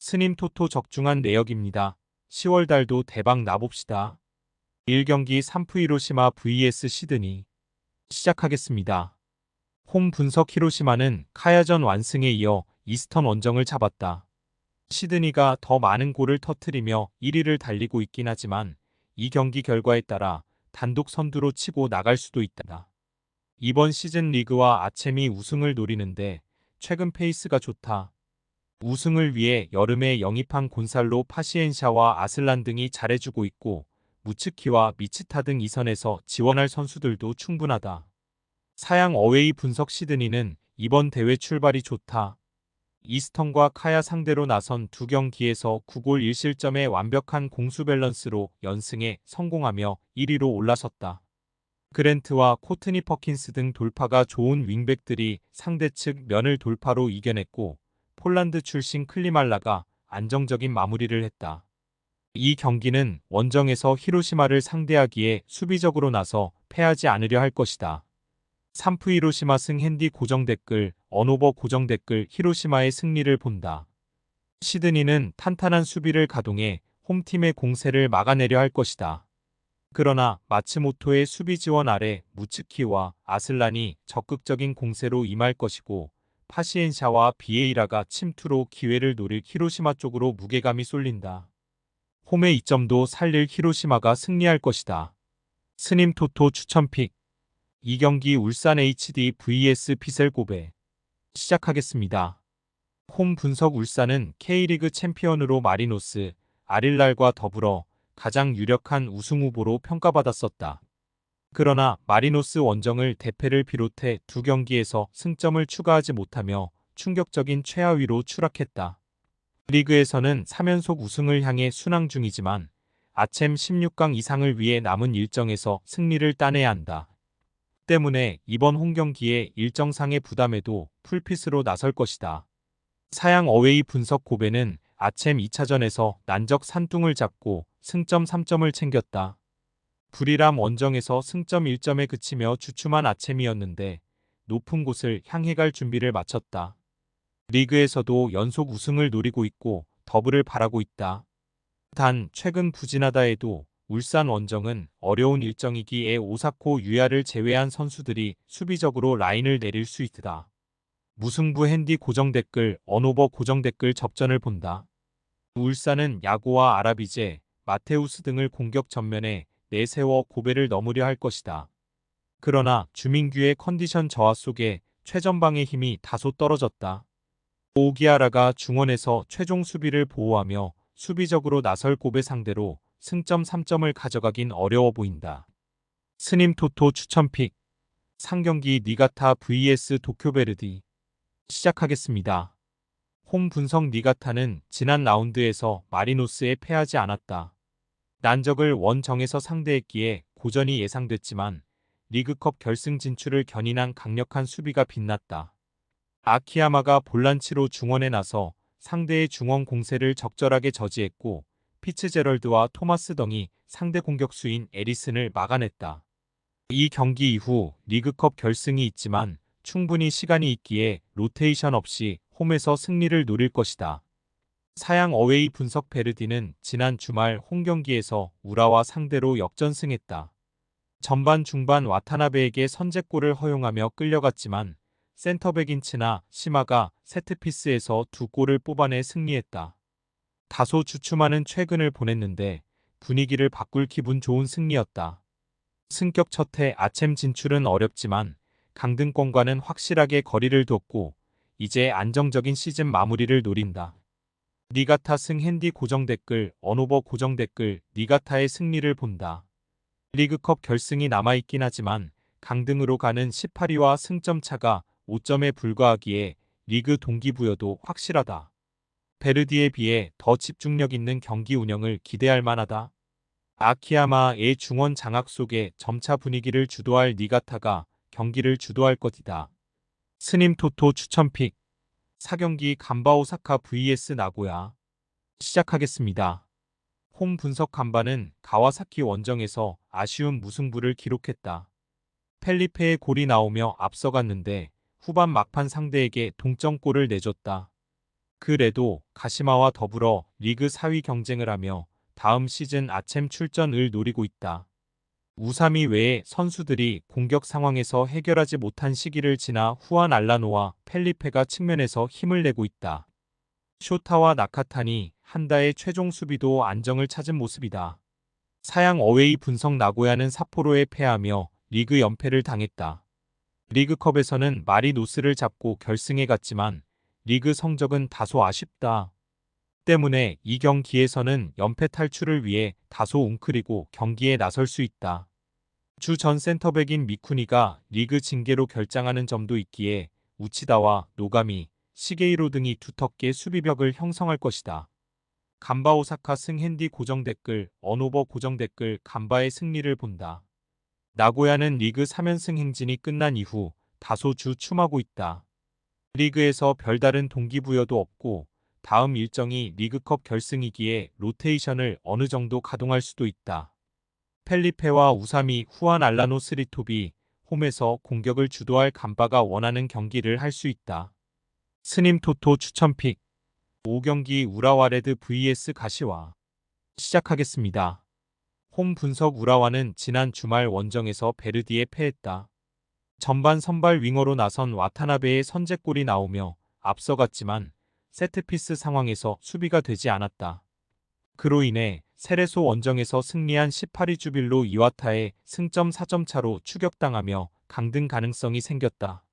스님 토토 적중한 내역입니다. 10월 달도 대박 나봅시다. 1경기 3프 히로시마 vs 시드니. 시작하겠습니다. 홈 분석 히로시마는 카야전 완승에 이어 이스턴 원정을 잡았다. 시드니가 더 많은 골을 터뜨리며 1위를 달리고 있긴 하지만 이 경기 결과에 따라 단독 선두로 치고 나갈 수도 있다. 이번 시즌 리그와 아챔이 우승을 노리는데 최근 페이스가 좋다. 우승을 위해 여름에 영입한 곤살로 파시엔샤와 아슬란 등이 잘해주고 있고 무츠키와 미치타 등 2선에서 지원할 선수들도 충분하다. 사양 어웨이 분석 시드니는 이번 대회 출발이 좋다. 이스턴과 카야 상대로 나선 두 경기에서 9골 1실점의 완벽한 공수 밸런스로 연승에 성공하며 1위로 올라섰다. 그랜트와 코트니 퍼킨스 등 돌파가 좋은 윙백들이 상대 측 면을 돌파로 이겨냈고 폴란드 출신 클리말라가 안정적인 마무리를 했다. 이 경기는 원정에서 히로시마를 상대하기에 수비적으로 나서 패하지 않으려 할 것이다. 3프 히로시마 승 핸디 고정 댓글, 언오버 고정 댓글 히로시마의 승리를 본다. 시드니는 탄탄한 수비를 가동해 홈팀의 공세를 막아내려 할 것이다. 그러나 마츠모토의 수비 지원 아래 무츠키와 아슬란이 적극적인 공세로 임할 것이고 파시엔샤와 비에이라가 침투로 기회를 노릴 히로시마 쪽으로 무게감이 쏠린다. 홈의 이점도 살릴 히로시마가 승리할 것이다. 스님 토토 추천픽 2경기 울산 HD vs 피셀 고베. 시작하겠습니다. 홈 분석 울산은 K리그 챔피언으로 마리노스, 아릴랄과 더불어 가장 유력한 우승 후보로 평가받았었다. 그러나 마리노스 원정을 대패를 비롯해 두 경기에서 승점을 추가하지 못하며 충격적인 최하위로 추락했다. 리그에서는 3연속 우승을 향해 순항 중이지만 아챔 16강 이상을 위해 남은 일정에서 승리를 따내야 한다. 때문에 이번 홈경기에 일정상의 부담에도 풀핏으로 나설 것이다. 사양 어웨이 분석 고베는 아챔 2차전에서 난적 산둥을 잡고 승점 3점을 챙겼다. 불이람 원정에서 승점 1점에 그치며 주춤한 아챔이었는데 높은 곳을 향해 갈 준비를 마쳤다. 리그에서도 연속 우승을 노리고 있고 더블을 바라고 있다. 단 최근 부진하다 해도 울산 원정은 어려운 일정이기에 오사코 유야를 제외한 선수들이 수비적으로 라인을 내릴 수 있다. 무승부 핸디 고정 댓글, 언오버 고정 댓글 접전을 본다. 울산은 야구와 아라비제, 마테우스 등을 공격 전면에 내세워 고베를 넘으려 할 것이다. 그러나 주민규의 컨디션 저하 속에 최전방의 힘이 다소 떨어졌다. 오기아라가 중원에서 최종 수비를 보호하며 수비적으로 나설 고베 상대로 승점 3점을 가져가긴 어려워 보인다. 스님 토토 추천픽 상경기 니가타 vs 도쿄베르디. 시작하겠습니다. 홈 분석 니가타는 지난 라운드에서 마리노스에 패하지 않았다. 난적을 원정에서 상대했기에 고전이 예상됐지만 리그컵 결승 진출을 견인한 강력한 수비가 빛났다. 아키야마가 볼란치로 중원에 나서 상대의 중원 공세를 적절하게 저지했고 피츠제럴드와 토마스 덩이 상대 공격수인 에리슨을 막아냈다. 이 경기 이후 리그컵 결승이 있지만 충분히 시간이 있기에 로테이션 없이 홈에서 승리를 노릴 것이다. 사양 어웨이 분석 베르디는 지난 주말 홈경기에서 우라와 상대로 역전승했다. 전반 중반 와타나베에게 선제골을 허용하며 끌려갔지만 센터백 인치나 시마가 세트피스에서 두 골을 뽑아내 승리했다. 다소 주춤하는 최근을 보냈는데 분위기를 바꿀 기분 좋은 승리였다. 승격 첫해 아챔 진출은 어렵지만 강등권과는 확실하게 거리를 뒀고 이제 안정적인 시즌 마무리를 노린다. 니가타 승 핸디 고정 댓글, 언오버 고정 댓글, 니가타의 승리를 본다. 리그컵 결승이 남아있긴 하지만 강등으로 가는 18위와 승점 차가 5점에 불과하기에 리그 동기부여도 확실하다. 베르디에 비해 더 집중력 있는 경기 운영을 기대할 만하다. 아키야마의 중원 장악 속에 점차 분위기를 주도할 니가타가 경기를 주도할 것이다. 스님 토토 추천픽 4경기 간바 오사카 vs 나고야. 시작하겠습니다. 홈 분석 간바는 가와사키 원정에서 아쉬운 무승부를 기록했다. 펠리페의 골이 나오며 앞서갔는데 후반 막판 상대에게 동점골을 내줬다. 그래도 가시마와 더불어 리그 4위 경쟁을 하며 다음 시즌 아챔 출전을 노리고 있다. 우사미 외에 선수들이 공격 상황에서 해결하지 못한 시기를 지나 후안 알라노와 펠리페가 측면에서 힘을 내고 있다. 쇼타와 나카타니, 한다의 최종 수비도 안정을 찾은 모습이다. 사양 어웨이 분석 나고야는 삿포로에 패하며 리그 연패를 당했다. 리그컵에서는 마리노스를 잡고 결승에 갔지만 리그 성적은 다소 아쉽다. 때문에 이 경기에서는 연패 탈출을 위해 다소 웅크리고 경기에 나설 수 있다. 주 전 센터백인 미쿠니가 리그 징계로 결장하는 점도 있기에 우치다와 노가미, 시게이로 등이 두텁게 수비벽을 형성할 것이다. 간바 오사카 승 핸디 고정 댓글, 언오버 고정 댓글 간바의 승리를 본다. 나고야는 리그 3연승 행진이 끝난 이후 다소 주춤하고 있다. 리그에서 별다른 동기부여도 없고 다음 일정이 리그컵 결승이기에 로테이션을 어느 정도 가동할 수도 있다. 펠리페와 우사미, 후안 알라노 스리톱이 홈에서 공격을 주도할 간바가 원하는 경기를 할 수 있다. 스님 토토 추천픽 5경기 우라와 레드 vs 가시와 시작하겠습니다. 홈 분석 우라와는 지난 주말 원정에서 베르디에 패했다. 전반 선발 윙어로 나선 와타나베의 선제골이 나오며 앞서갔지만 세트피스 상황에서 수비가 되지 않았다. 그로 인해 세레소 원정에서 승리한 18위 주빌로 이와타에 승점 4점 차로 추격당하며 강등 가능성이 생겼다.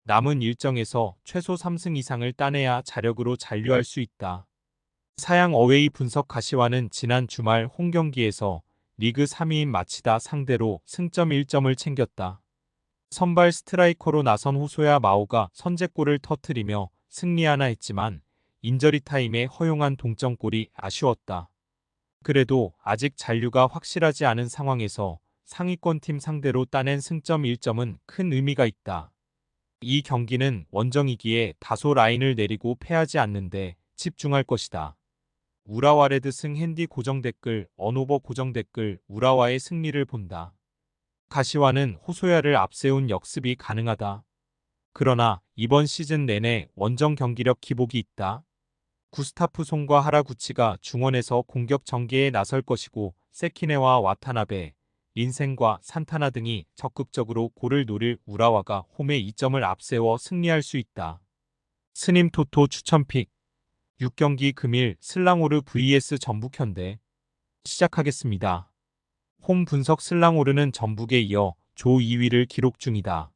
남은 일정에서 최소 3승 이상을 따내야 자력으로 잔류할 수 있다. 사양 어웨이 분석 가시와는 지난 주말 홈 경기에서 리그 3위인 마치다 상대로 승점 1점을 챙겼다. 선발 스트라이커로 나선 호소야 마오가 선제골을 터뜨리며 승리하나 했지만 인저리 타임에 허용한 동점골이 아쉬웠다. 그래도 아직 잔류가 확실하지 않은 상황에서 상위권 팀 상대로 따낸 승점 1점은 큰 의미가 있다. 이 경기는 원정이기에 다소 라인을 내리고 패하지 않는데 집중할 것이다. 우라와 레드 승 핸디 고정 댓글, 언오버 고정 댓글, 우라와의 승리를 본다. 가시와는 호소야를 앞세운 역습이 가능하다. 그러나 이번 시즌 내내 원정 경기력 기복이 있다. 구스타프 송과 하라구치가 중원에서 공격 전개에 나설 것이고 세키네와 와타나베, 린센과 산타나 등이 적극적으로 골을 노릴 우라와가 홈에 2점을 앞세워 승리할 수 있다. 스님 토토 추천픽 6경기 금일 슬랑오르 vs 전북현대 시작하겠습니다. 홈 분석 슬랑오르는 전북에 이어 조 2위를 기록 중이다.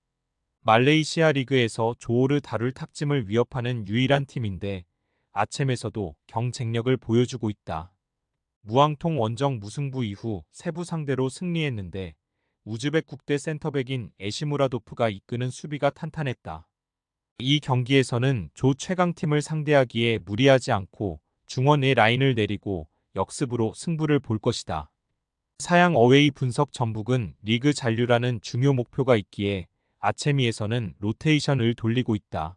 말레이시아 리그에서 조오르 다룰 탁짐을 위협하는 유일한 팀인데 아쳔에서도 경쟁력을 보여주고 있다. 무앙통 원정 무승부 이후 세부 상대로 승리했는데 우즈벡 국대 센터백인 에시무라도프가 이끄는 수비가 탄탄했다. 이 경기에서는 조 최강팀을 상대하기에 무리하지 않고 중원의 라인을 내리고 역습으로 승부를 볼 것이다. 사양 어웨이 분석 전북은 리그 잔류라는 중요 목표가 있기에 아체미에서는 로테이션을 돌리고 있다.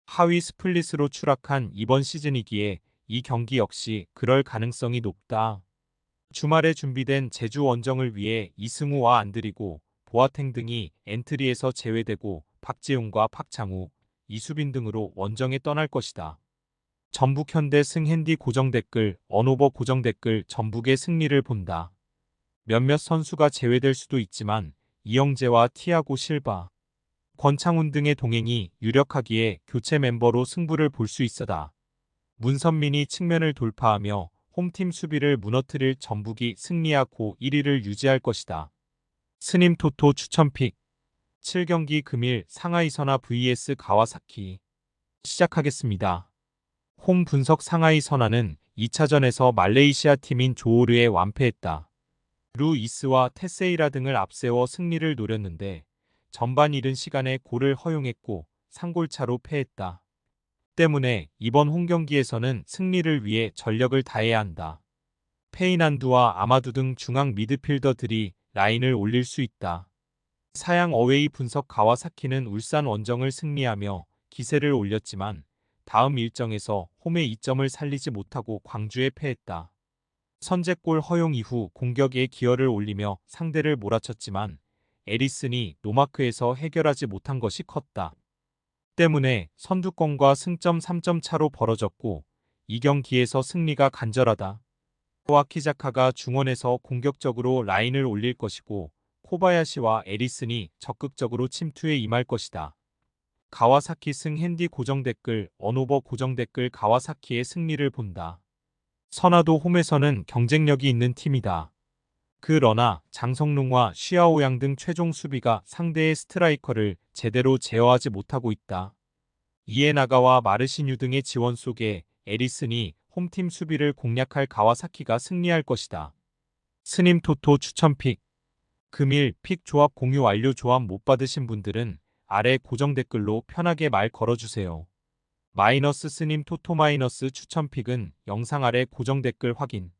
하위 스플릿으로 추락한 이번 시즌이기에 이 경기 역시 그럴 가능성이 높다. 주말에 준비된 제주 원정을 위해 이승우와 안드리고 보아탱 등이 엔트리에서 제외되고 박재용과 박창우, 이수빈 등으로 원정에 떠날 것이다. 전북 현대 승 핸디 고정 댓글, 언오버 고정 댓글 전북의 승리를 본다. 몇몇 선수가 제외될 수도 있지만 이영재와 티아고 실바, 권창훈 등의 동행이 유력하기에 교체 멤버로 승부를 볼 수 있어다. 문선민이 측면을 돌파하며 홈팀 수비를 무너뜨릴 전북이 승리하고 1위를 유지할 것이다. 스님 토토 추천픽 7경기 금일 상하이 선화 vs 가와사키 시작하겠습니다. 홈 분석 상하이 선화는 2차전에서 말레이시아 팀인 조오르에 완패했다. 루이스와 테세이라 등을 앞세워 승리를 노렸는데 전반 이른 시간에 골을 허용했고 3골차로 패했다. 때문에 이번 홈경기에서는 승리를 위해 전력을 다해야 한다. 페이난두와 아마두 등 중앙 미드필더들이 라인을 올릴 수 있다. 사양 어웨이 분석 가와사키는 울산 원정을 승리하며 기세를 올렸지만 다음 일정에서 홈의 2점을 살리지 못하고 광주에 패했다. 선제골 허용 이후 공격에 기여를 올리며 상대를 몰아쳤지만 에리슨이 노마크에서 해결하지 못한 것이 컸다. 때문에 선두권과 승점 3점 차로 벌어졌고 이 경기에서 승리가 간절하다. 와키자카가 중원에서 공격적으로 라인을 올릴 것이고 코바야시와 에리슨이 적극적으로 침투에 임할 것이다. 가와사키 승 핸디 고정 댓글 언오버 고정 댓글 가와사키의 승리를 본다. 선화도 홈에서는 경쟁력이 있는 팀이다. 그러나 장성룽과 쉬아오양 등 최종 수비가 상대의 스트라이커를 제대로 제어하지 못하고 있다. 이에나가와 마르시뉴 등의 지원 속에 에리슨이 홈팀 수비를 공략할 가와사키가 승리할 것이다. 스님 토토 추천픽 금일 픽 조합 공유 완료. 조합 못 받으신 분들은 아래 고정 댓글로 편하게 말 걸어주세요. 마이너스 스님 토토 마이너스 추천픽은 영상 아래 고정 댓글 확인.